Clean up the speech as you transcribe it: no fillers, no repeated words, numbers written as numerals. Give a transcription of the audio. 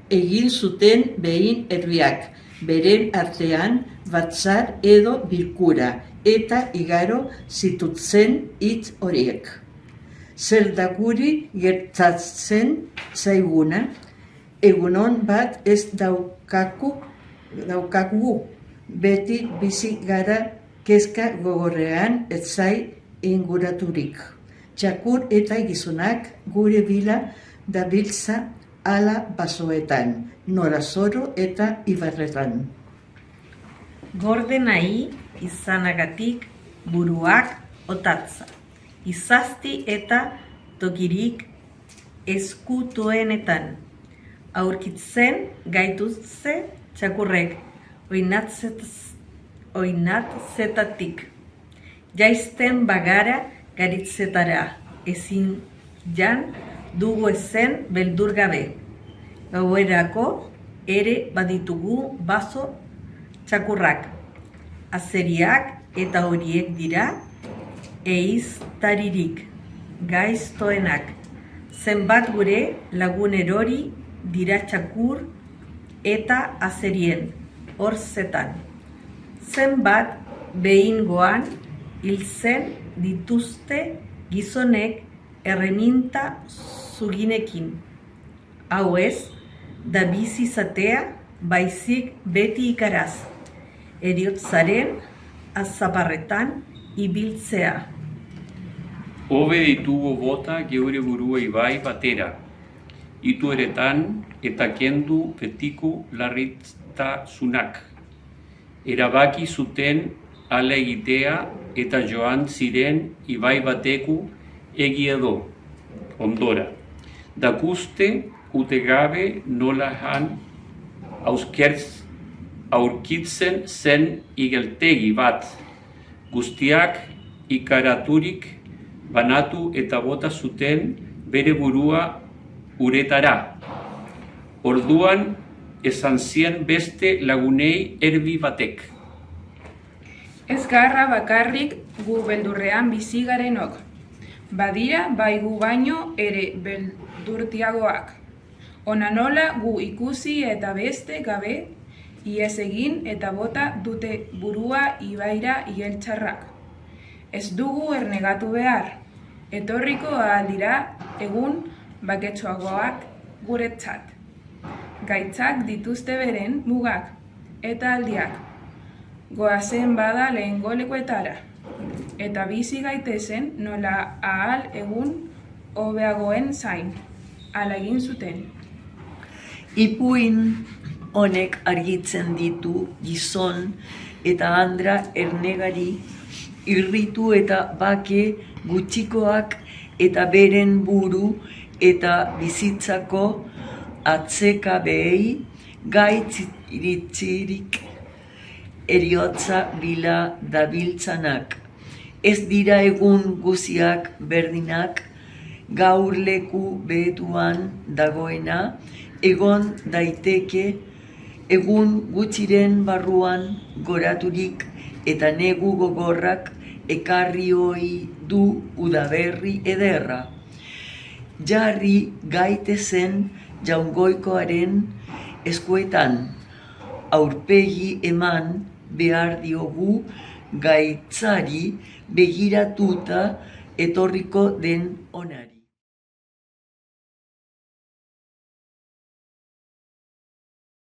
egin zuten behin erbiak, beren artean batzar edo bilkura, eta igaro zitutzen hitz horiek. Zer da guri gertatzen zaiguna, egunon bat ez daukagu, beti bizi gara kezka gogorrean etzai inguraturik. Txakur eta gizonak gure bila dabiltza ala basoetan, Norazoro eta Ibarretan. Gorde nahi izanagatik buruak otatza, izazti eta tokirik eskutuenetan, aurkitzen gaituzte txakurrek oinatzetatik. Jaizten bagara garitzetara, ezin jan dugu ezen beldur gabe. Gauerako ere baditugu baso txakurrak. Azeriak eta horiek dira eiztaririk, gaiztoenak. Zenbat gure lagun erori dira txakur eta azerien horzetan. Zenbat behingoan hiltzen dituzte gizonek erreminta zuginekin. Hau ez, da bizi izatea baizik beti ikaraz, heriotzaren azaparretan ibiltzea. Hobe ditugu bota geure buruei bai batera, itu eretan eta kendu betiko larritasunak. Erabaki zuten ala egitea eta joan ziren ibai bateku egi edo, ondora. Dakuste utegabe nolahan aurkitzen zen igeltegi bat, guztiak ikaraturik banatu eta bota zuten bere burua uretara. Orduan esan zien beste lagunei erbi batek. Ez garra bakarrik gu beldurrean bizi garenok. Badira bai gu baino ere beldurtiagoak. Ona nola gu ikusi eta beste gabe, ihes egin eta bota dute burua ibaira igeltxarrak. Ez dugu ernegatu behar, etorriko ahal dira egun baketsuagoak guretzat. Gaitzak dituzte beren mugak eta aldiak. Goazen bada lehengo lekuetara, eta bizi gaitezen nola ahal egun hobeagoen zain, hala egin zuten. Ipuin honek argitzen ditu gizon eta andra ernegari, irritu eta bake gutxikoak eta beren buru eta bizitzako atzekabei gaitziritzirik eriotza bila dabiltzanak. Ez dira egun guziak berdinak, gaur leku behetuan dagoena, egon daiteke egun gutxiren barruan goraturik eta negu gogorrak ekarri hoi du udaberri ederra. Jarri gaitezen jaungoikoaren eskuetan, aurpegi eman behar diogu gaitzari begiratuta etorriko den onari.